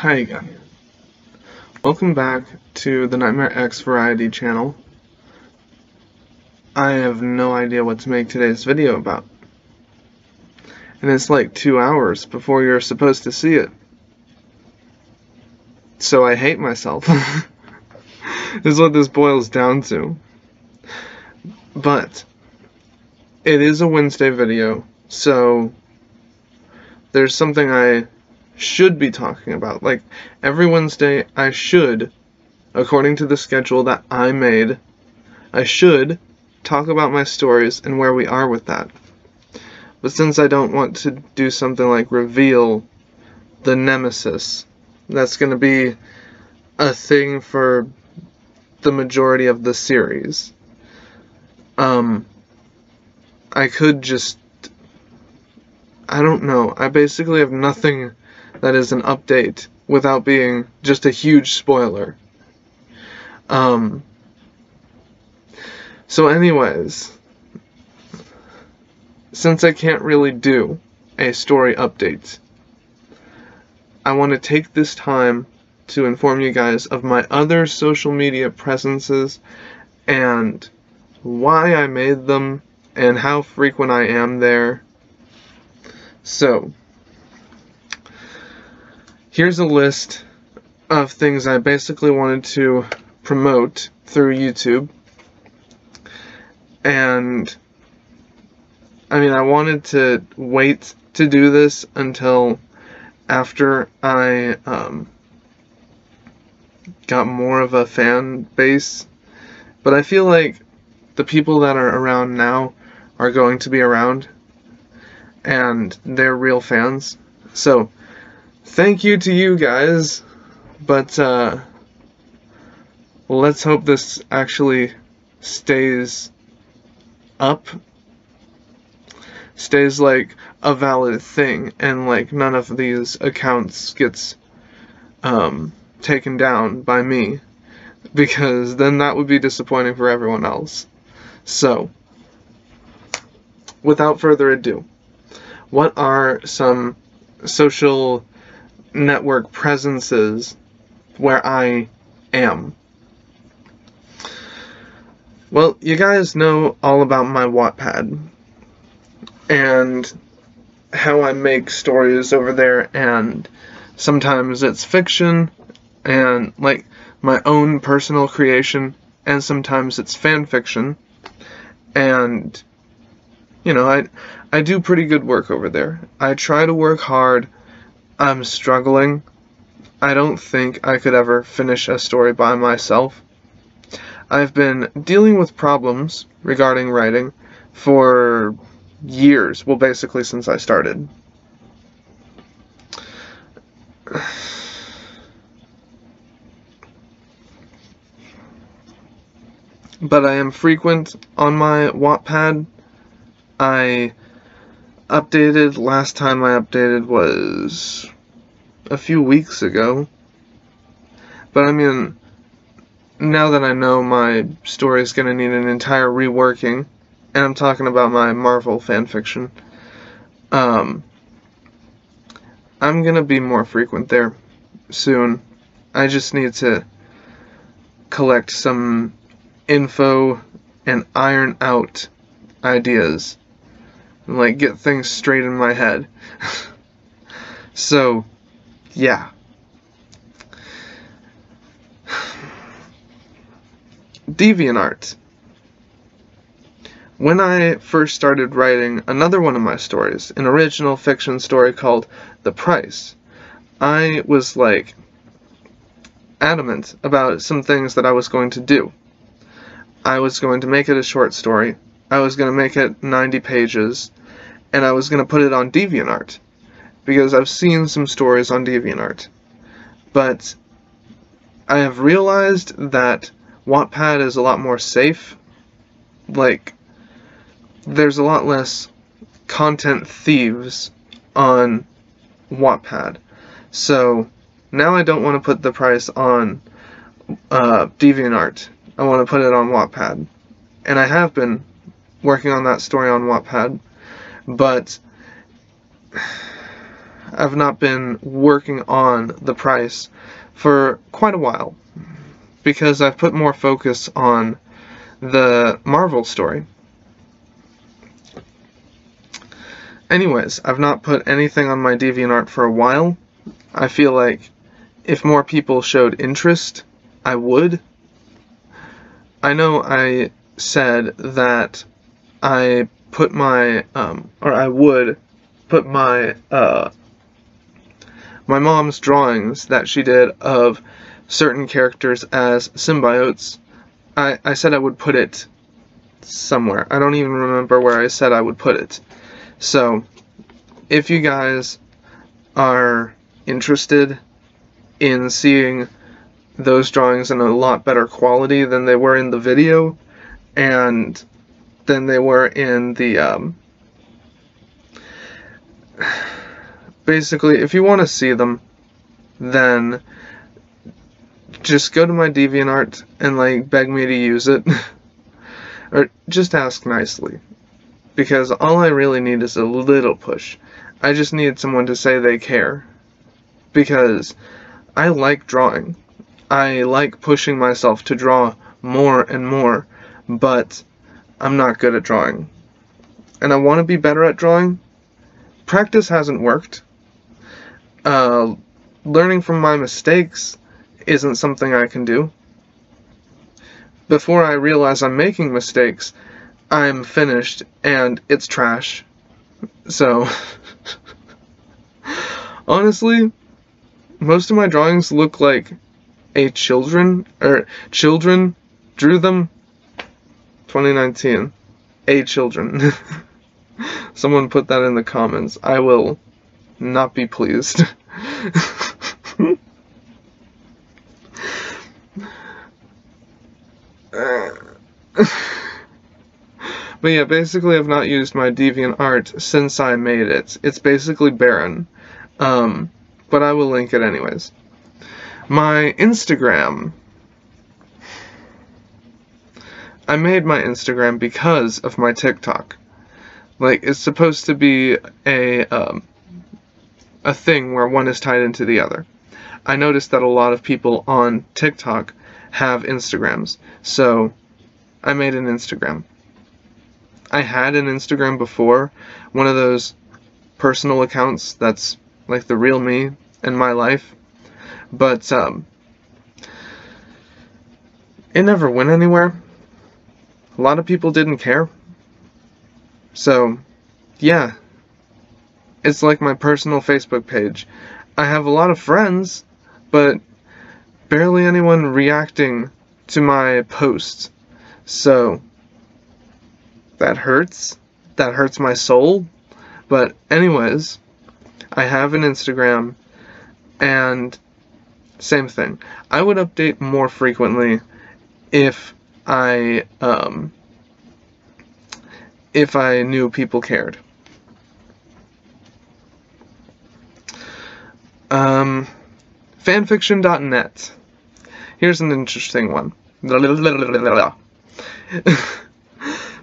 Hi again. Welcome back to the Nightmare X Variety channel. I have no idea what to make today's video about. And it's like 2 hours before you're supposed to see it. So I hate myself. Is what this boils down to. But it is a Wednesday video, so there's something I should be talking about. Like, every Wednesday I should, according to the schedule that I made, I should talk about my stories and where we are with that. But since I don't want to do something like reveal the nemesis, that's going to be a thing for the majority of the series. I could just, I don't know, I basically have nothing that is an update without being just a huge spoiler. So anyways, since I can't really do a story update, I want to take this time to inform you guys of my other social media presences and why I made them and how frequent I am there. So, here's a list of things I basically wanted to promote through YouTube. And I mean, I wanted to wait to do this until after I got more of a fan base, but I feel like the people that are around now are going to be around, and they're real fans. So thank you to you guys, but let's hope this actually stays up, stays like a valid thing, and like none of these accounts gets taken down by me, because then that would be disappointing for everyone else. So, without further ado, what are some social network presences where I am? Well, you guys know all about my Wattpad and how I make stories over there, and sometimes it's fiction and like my own personal creation, and sometimes it's fan fiction. And you know, I do pretty good work over there. I try to work hard. I'm struggling. I don't think I could ever finish a story by myself. I've been dealing with problems regarding writing for years. Well, basically since I started. But I am frequent on my Wattpad. I updated, last time I updated was a few weeks ago. But I mean, now that I know my story is going to need an entire reworking, and I'm talking about my Marvel fanfiction, I'm going to be more frequent there soon. I just need to collect some info and iron out ideas and like get things straight in my head. So yeah, DeviantArt. When I first started writing another one of my stories, an original fiction story called The Price, I was like adamant about some things that I was going to do. I was going to make it a short story, I was going to make it 90 pages, and I was going to put it on DeviantArt, because I've seen some stories on DeviantArt. But I have realized that Wattpad is a lot more safe. Like, there's a lot less content thieves on Wattpad. So now I don't want to put The Price on DeviantArt. I want to put it on Wattpad. And I have been working on that story on Wattpad, but I've not been working on The Price for quite a while, because I've put more focus on the Marvel story. Anyways, I've not put anything on my DeviantArt for a while. I feel like if more people showed interest, I would. I know I said that I put my, or I would put my, my mom's drawings that she did of certain characters as symbiotes. I said I would put it somewhere. I don't even remember where I said I would put it. So, if you guys are interested in seeing those drawings in a lot better quality than they were in the video, and than they were in the, basically, if you want to see them, then just go to my DeviantArt and, like, beg me to use it. Or just ask nicely. Because all I really need is a little push. I just need someone to say they care. Because I like drawing. I like pushing myself to draw more and more, but I'm not good at drawing. And I want to be better at drawing. Practice hasn't worked. Learning from my mistakes isn't something I can do. Before I realize I'm making mistakes, I'm finished and it's trash. So, honestly, most of my drawings look like children drew them. 2019. Children. Someone put that in the comments. I will not be pleased. But yeah, basically I've not used my DeviantArt since I made it. It's basically barren. But I will link it anyways. My Instagram. I made my Instagram because of my TikTok. Like, it's supposed to be a thing where one is tied into the other. I noticed that a lot of people on TikTok have Instagrams, so I made an Instagram. I had an Instagram before, one of those personal accounts that's like the real me and my life, but it never went anywhere. A lot of people didn't care. So, yeah, it's like my personal Facebook page. I have a lot of friends, but barely anyone reacting to my posts. So, that hurts. That hurts my soul. But anyways, I have an Instagram, and same thing. I would update more frequently if I knew people cared. Fanfiction.net. Here's an interesting one.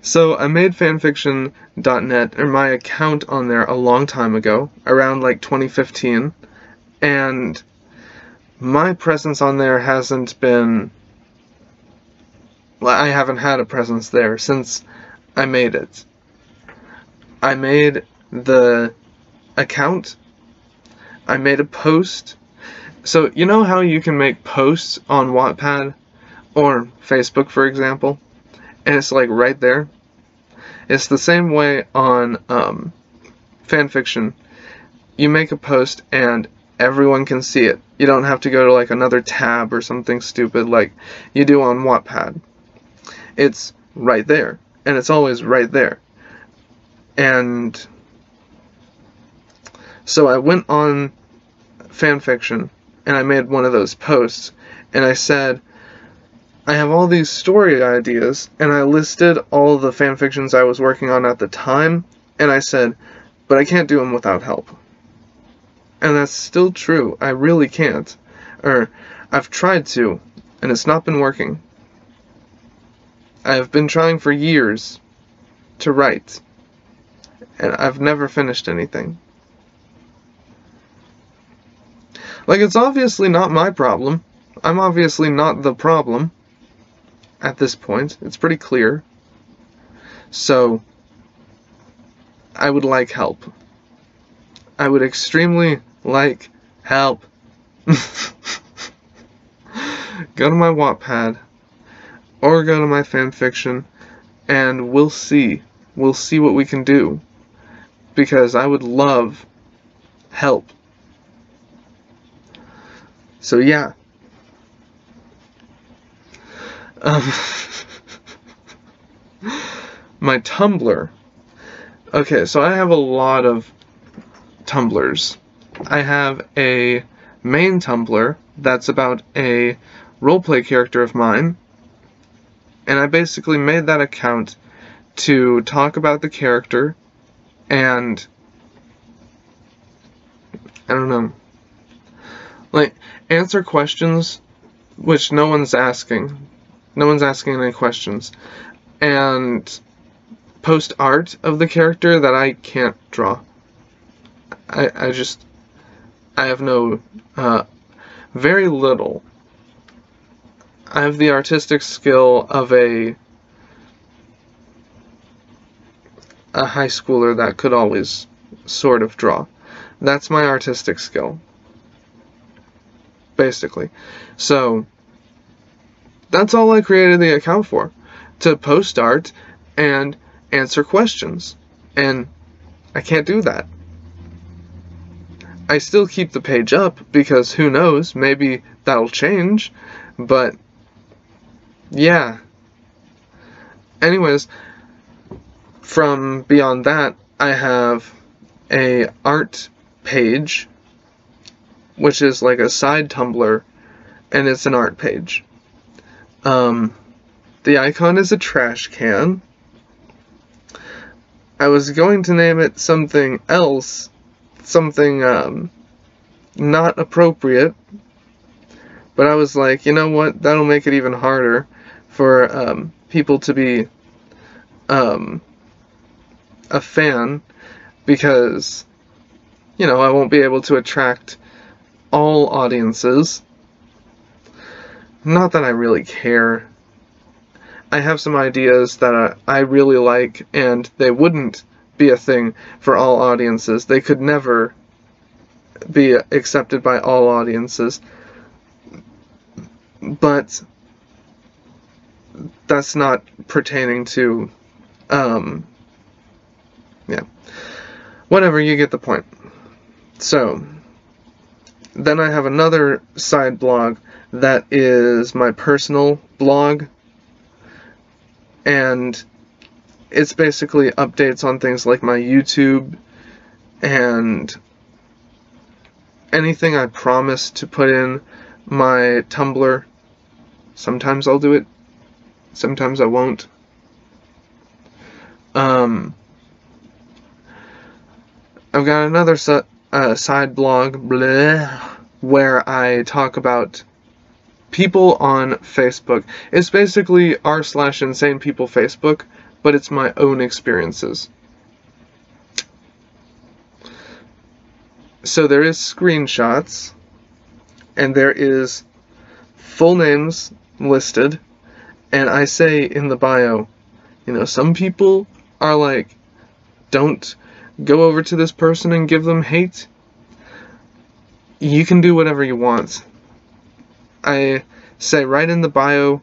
So I made fanfiction.net, or my account on there, a long time ago, around like 2015, and my presence on there hasn't been, well, I haven't had a presence there since I made it. I made the account, I made a post. So you know how you can make posts on Wattpad or Facebook, for example, and it's like right there? It's the same way on fanfiction. You make a post and everyone can see it. You don't have to go to like another tab or something stupid like you do on Wattpad. It's right there, and it's always right there. And so I went on fanfiction and I made one of those posts, and I said, I have all these story ideas, and I listed all the fanfictions I was working on at the time, and I said, but I can't do them without help. And that's still true. I really can't. Or, I've tried to, and it's not been working. I have been trying for years to write, and I've never finished anything. Like, it's obviously not my problem. I'm obviously not the problem at this point. It's pretty clear. So, I would like help. I would extremely like help. Go to my Wattpad, or go to my fanfiction, and we'll see. We'll see what we can do. Because I would love help. So yeah. My Tumblr. Okay, so I have a lot of Tumblrs. I have a main Tumblr that's about a roleplay character of mine, and I basically made that account to talk about the character and I don't know, like, answer questions which no one's asking. No one's asking any questions. And post art of the character that I can't draw. I have no, very little. I have the artistic skill of a high schooler that could always sort of draw. That's my artistic skill, basically. So, that's all I created the account for. To post art and answer questions. And I can't do that. I still keep the page up because who knows, maybe that'll change, but yeah. Anyways, from beyond that, I have a art page, which is like a side Tumblr, and it's an art page. The icon is a trash can. I was going to name it something else, something not appropriate, but I was like, you know what, that'll make it even harder for people to be a fan, because, you know, I won't be able to attract all audiences. Not that I really care. I have some ideas that I really like, and they wouldn't be a thing for all audiences. They could never be accepted by all audiences. But that's not pertaining to, yeah. Whatever, you get the point. So, then I have another side blog that is my personal blog, and it's basically updates on things like my YouTube and anything I promise to put in my Tumblr. Sometimes I'll do it, sometimes I won't. I've got another side blog, where I talk about people on Facebook. It's basically r/insane people Facebook, but it's my own experiences. So there is screenshots, and there is full names listed, and I say in the bio, you know, some people are like, don't go over to this person and give them hate. You can do whatever you want. I say right in the bio,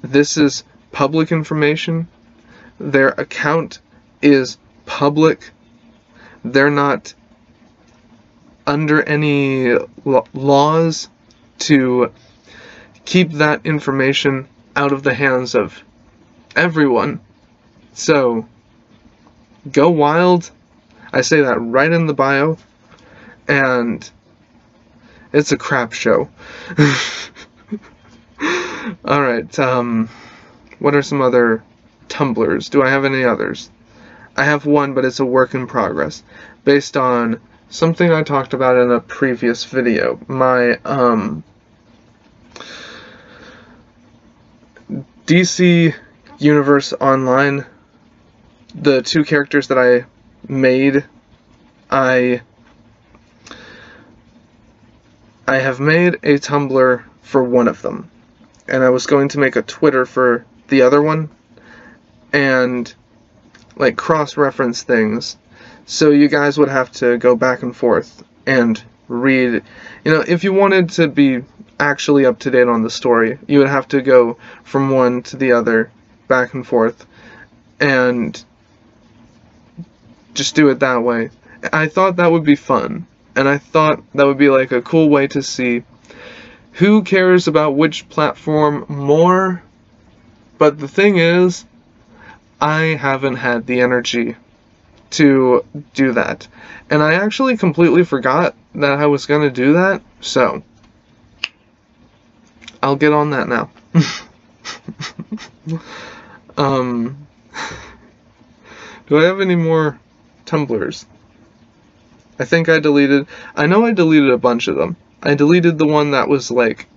this is public information. Their account is public. They're not under any laws to keep that information out of the hands of everyone. So, go wild. I say that right in the bio, and it's a crap show. Alright, what are some other Tumblrs? Do I have any others? I have one, but it's a work in progress, based on something I talked about in a previous video. My, DC Universe Online, the two characters that I made, I I have made a Tumblr for one of them, and I was going to make a Twitter for the other one, and like cross-reference things, so you guys would have to go back and forth and read. You know, if you wanted to be actually up to date on the story, you would have to go from one to the other, back and forth, and just do it that way. I thought that would be fun, and I thought that would be like a cool way to see who cares about which platform more. But the thing is, I haven't had the energy to do that, and I actually completely forgot that I was gonna do that, so I'll get on that now. Do I have any more Tumblrs? I think I deleted a bunch of them. I deleted the one that was like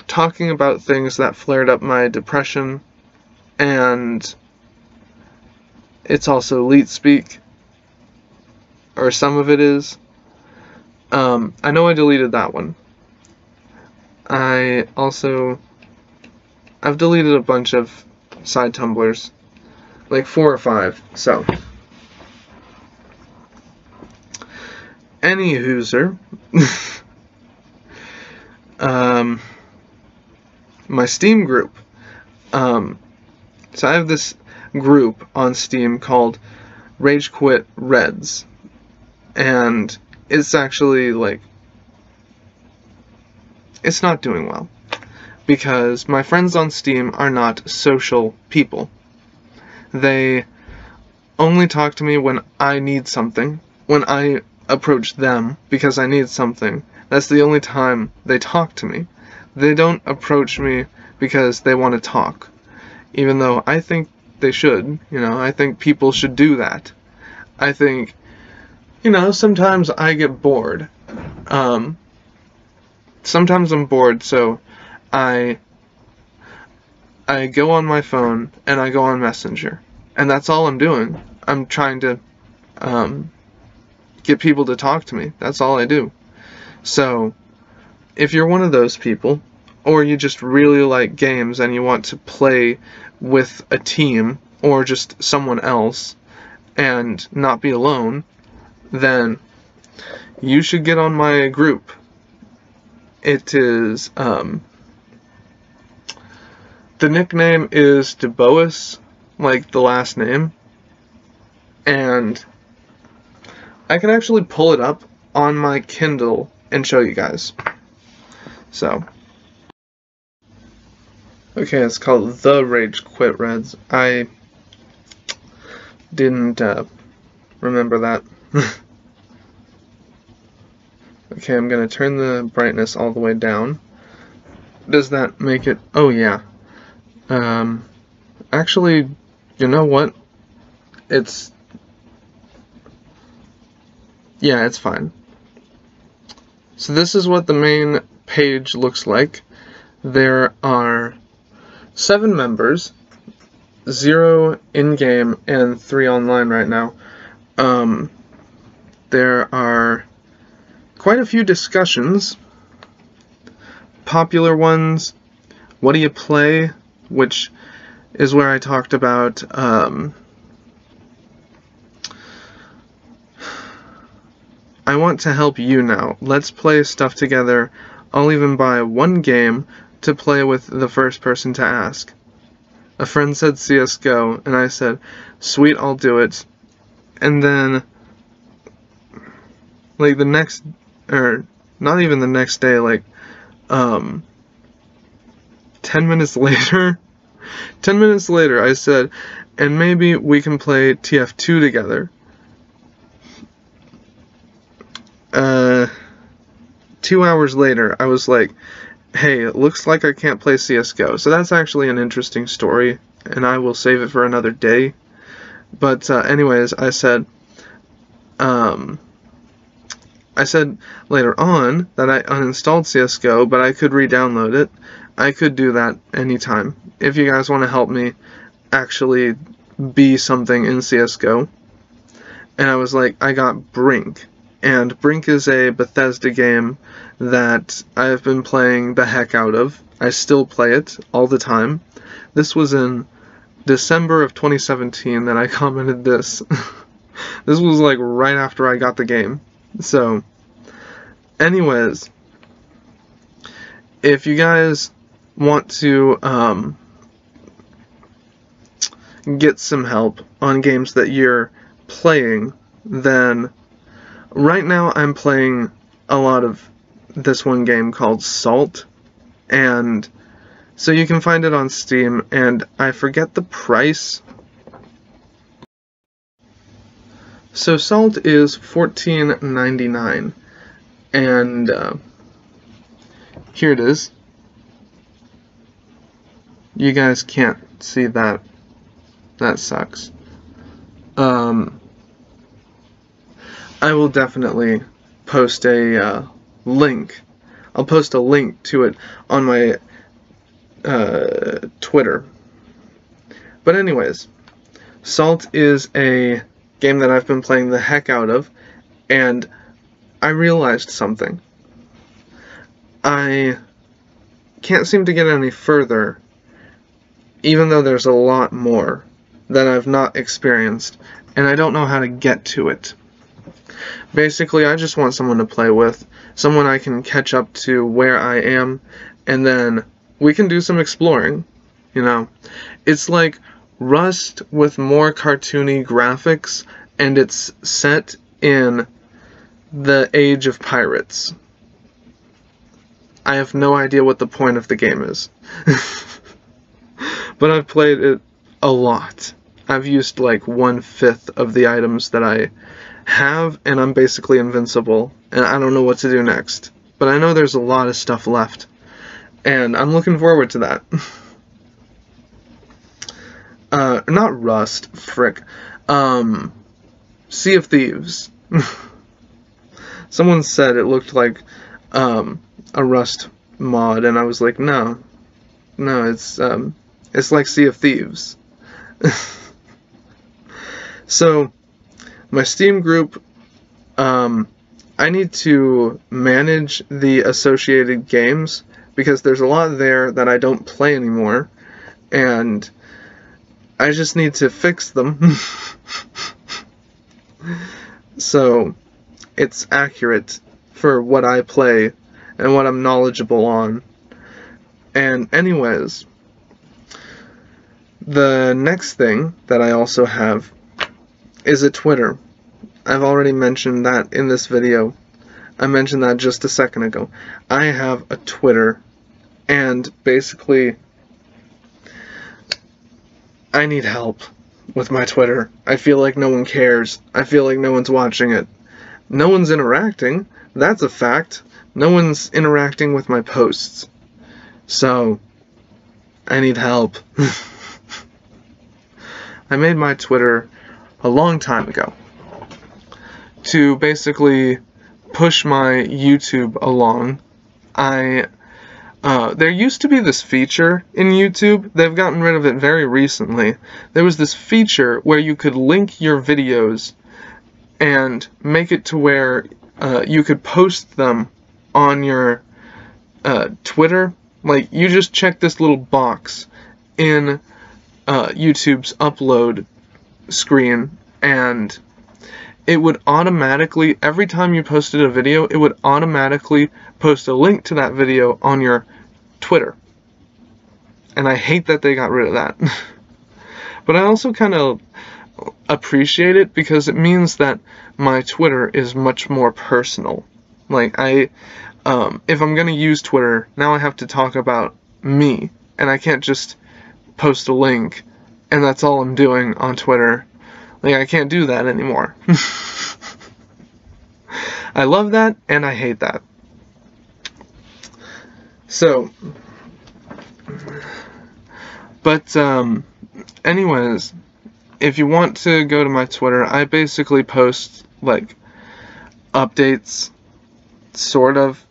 talking about things that flared up my depression, and it's also elite speak, or some of it is. I know I deleted that one. I've deleted a bunch of side Tumblrs, like 4 or 5, so. Any hooser. My Steam group. So I have this group on Steam called Rage Quit Reds, and it's actually like, it's not doing well, because my friends on Steam are not social people. They only talk to me when I need something, when I approach them because I need something. That's the only time they talk to me. They don't approach me because they want to talk, even though I think they should. You know, I think people should do that. I think, you know, sometimes I get bored. Sometimes I'm bored, so I go on my phone and I go on Messenger, and that's all I'm doing. I'm trying to get people to talk to me. That's all I do. So if you're one of those people, or you just really like games and you want to play with a team or just someone else and not be alone, then you should get on my group. It is, the nickname is DeBoas, like the last name, and I can actually pull it up on my Kindle and show you guys. So, okay, it's called The Rage Quit Reds. I didn't remember that. Okay, I'm gonna turn the brightness all the way down. Does that make it? Oh yeah. Actually, you know what? Yeah, it's fine. So this is what the main page looks like. There are 7 members, 0 in-game and 3 online right now. There are quite a few discussions. Popular ones, what do you play, which is where I talked about I want to help you now. Let's play stuff together. I'll even buy 1 game to play with the first person to ask. A friend said CSGO, and I said, sweet, I'll do it. And then, like the next, or not even the next day, like, 10 minutes later, I said, and maybe we can play TF2 together. 2 hours later, I was like, hey, it looks like I can't play CSGO. So that's actually an interesting story, and I will save it for another day. But anyways, I said later on that I uninstalled CSGO, but I could re-download it. I could do that anytime. If you guys want to help me actually be something in CSGO. and I was like, I got Brink. And Brink is a Bethesda game that I've been playing the heck out of. I still play it all the time. This was in December of 2017 that I commented this. This was like right after I got the game. So, anyways, if you guys want to get some help on games that you're playing, then right now I'm playing a lot of this one game called Salt, and so you can find it on Steam, and I forget the price. So Salt is $14.99, and here it is. You guys can't see that. That sucks. I will definitely post a link. I'll post a link to it on my Twitter. But anyways, Salt is a game that I've been playing the heck out of, and I realized something. I can't seem to get any further, even though there's a lot more that I've not experienced, and I don't know how to get to it. Basically, I just want someone to play with, someone I can catch up to where I am, and then we can do some exploring, you know. It's like Rust with more cartoony graphics, and it's set in the age of pirates. I have no idea what the point of the game is. But I've played it a lot. I've used like 1/5 of the items that I have, and I'm basically invincible, and I don't know what to do next. But I know there's a lot of stuff left, and I'm looking forward to that. Not Rust, frick. Sea of Thieves. Someone said it looked like a Rust mod, and I was like, no, it's like Sea of Thieves. So, my Steam group, I need to manage the associated games, because there's a lot there that I don't play anymore, and I just need to fix them. So, it's accurate for what I play and what I'm knowledgeable on. And anyways, the next thing that I also have is a Twitter. I've already mentioned that in this video. I mentioned that just a second ago. I have a Twitter, and basically, I need help with my Twitter. I feel like no one cares. I feel like no one's watching it. No one's interacting. That's a fact. No one's interacting with my posts. So, I need help. I made my Twitter a long time ago to basically push my YouTube along. There used to be this feature in YouTube. They've gotten rid of it very recently. There was this feature where you could link your videos and make it to where you could post them on your Twitter. Like, you just check this little box in YouTube's upload screen, and it would automatically, every time you posted a video, it would automatically post a link to that video on your Twitter. And I hate that they got rid of that. But I also kind of appreciate it, because it means that my Twitter is much more personal. Like, if I'm gonna use Twitter, now I have to talk about me, and I can't just post a link and that's all I'm doing on Twitter. Like, I can't do that anymore. I love that, and I hate that. So, but, anyways, if you want to go to my Twitter, I basically post, like, updates, sort of,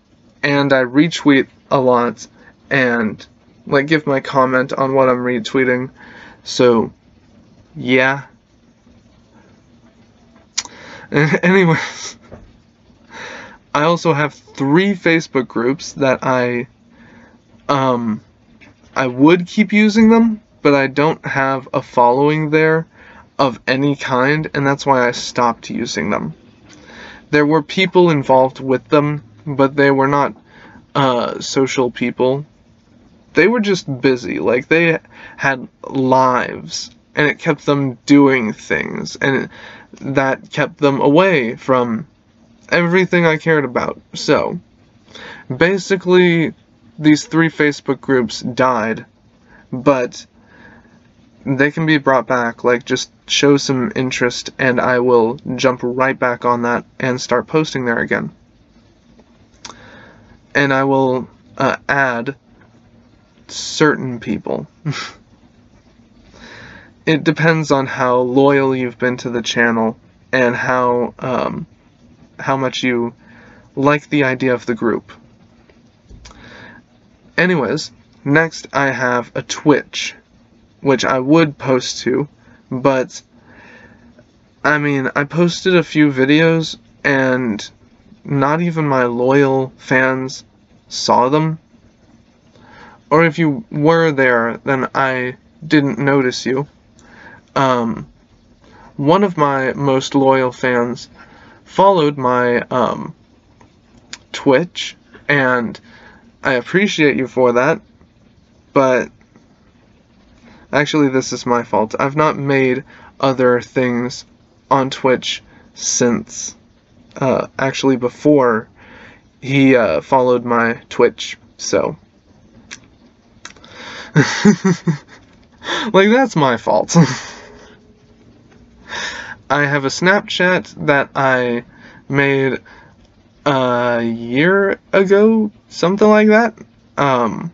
and I retweet a lot, and, like, give my comment on what I'm retweeting. So, yeah. Anyways, I also have 3 Facebook groups that I would keep using them, but I don't have a following there of any kind, and that's why I stopped using them. There were people involved with them, but they were not social people. They were just busy. Like, they had lives, and it kept them doing things, and that kept them away from everything I cared about. So, basically, these 3 Facebook groups died, but they can be brought back. Like, just show some interest, and I will jump right back on that and start posting there again. And I will add certain people. It depends on how loyal you've been to the channel and how much you like the idea of the group. Anyways, next I have a Twitch, which I would post to, but I mean, I posted a few videos and not even my loyal fans saw them. Or if you were there, then I didn't notice you. One of my most loyal fans followed my Twitch, and I appreciate you for that, but actually this is my fault. I've not made other things on Twitch since, actually before he followed my Twitch, so like, that's my fault. I have a Snapchat that I made a year ago, something like that. I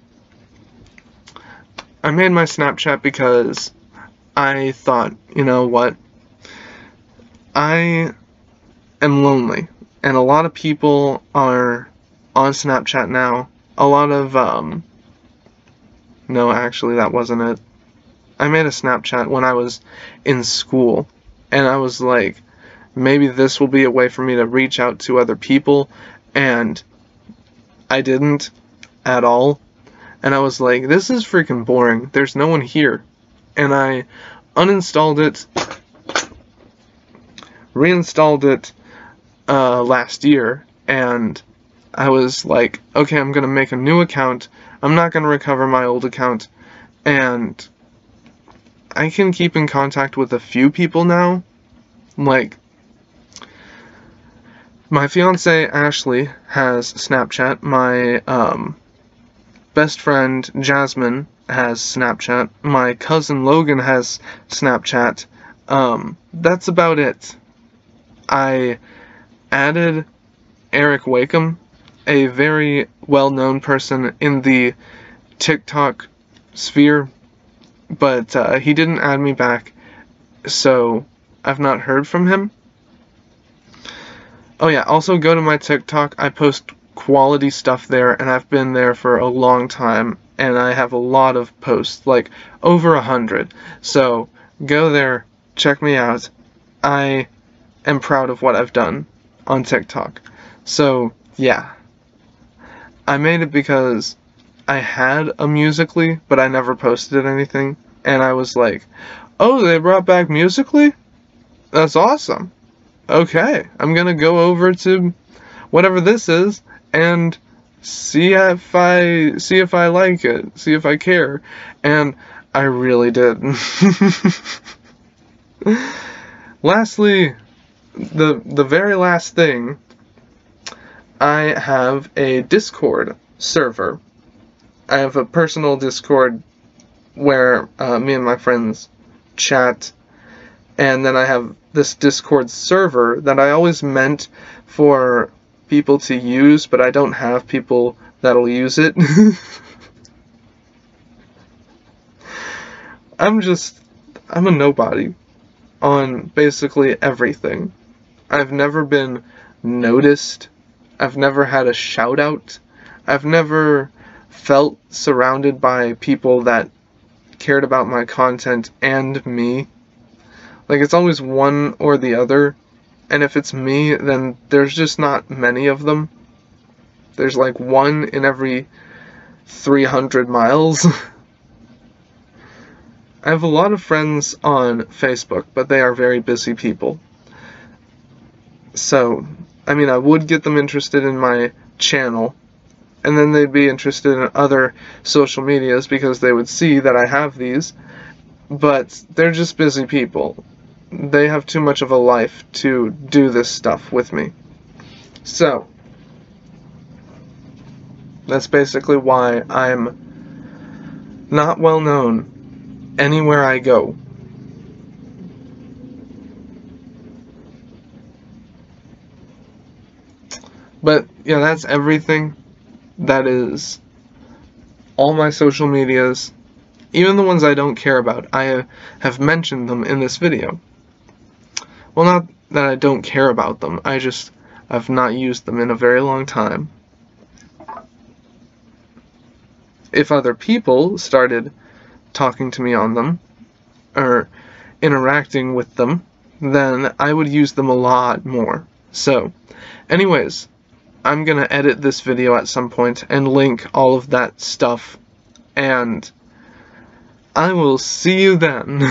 made my Snapchat because I thought, you know what, I am lonely, and a lot of people are on Snapchat now. A lot of, no, actually, that wasn't it. I made a Snapchat when I was in school, and I was like, maybe this will be a way for me to reach out to other people, and I didn't at all. And I was like, this is freaking boring. There's no one here. And I uninstalled it, reinstalled it last year, and I was like, okay, I'm gonna make a new account. I'm not gonna recover my old account, and I can keep in contact with a few people now. Like, my fiance Ashley has Snapchat. My best friend Jasmine has Snapchat. My cousin Logan has Snapchat. That's about it. I added Eric Wakeham, a very well-known person in the TikTok sphere, but he didn't add me back, so I've not heard from him. Oh yeah, also go to my TikTok. I post quality stuff there, and I've been there for a long time, and I have a lot of posts, like over 100. So go there, check me out. I am proud of what I've done on TikTok. So yeah, I made it because I had a Musical.ly, but I never posted anything, and I was like, oh, they brought back Musical.ly? That's awesome. Okay, I'm gonna go over to whatever this is and see if I like it, see if I care, and I really did. Lastly, the very last thing, I have a Discord server. I have a personal Discord where me and my friends chat, and then I have this Discord server that I always meant for people to use, but I don't have people that'll use it. I'm a nobody on basically everything. I've never been noticed. I've never had a shout out. I've never felt surrounded by people that cared about my content and me. Like, it's always one or the other, and if it's me, then there's just not many of them. There's like one in every 300 miles. I have a lot of friends on Facebook, but they are very busy people. So, I mean, I would get them interested in my channel, and then they'd be interested in other social medias because they would see that I have these, but they're just busy people. They have too much of a life to do this stuff with me. So, that's basically why I'm not well known anywhere I go. But, yeah, that's everything. That is all my social medias, even the ones I don't care about. I have mentioned them in this video. Well, not that I don't care about them, I've not used them in a very long time. If other people started talking to me on them, or interacting with them, then I would use them a lot more. So, anyways, I'm gonna edit this video at some point and link all of that stuff, and I will see you then.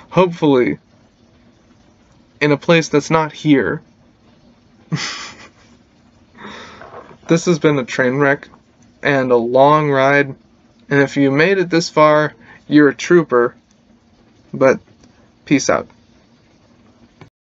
Hopefully, in a place that's not here. This has been a train wreck and a long ride, and if you made it this far, you're a trooper, but peace out.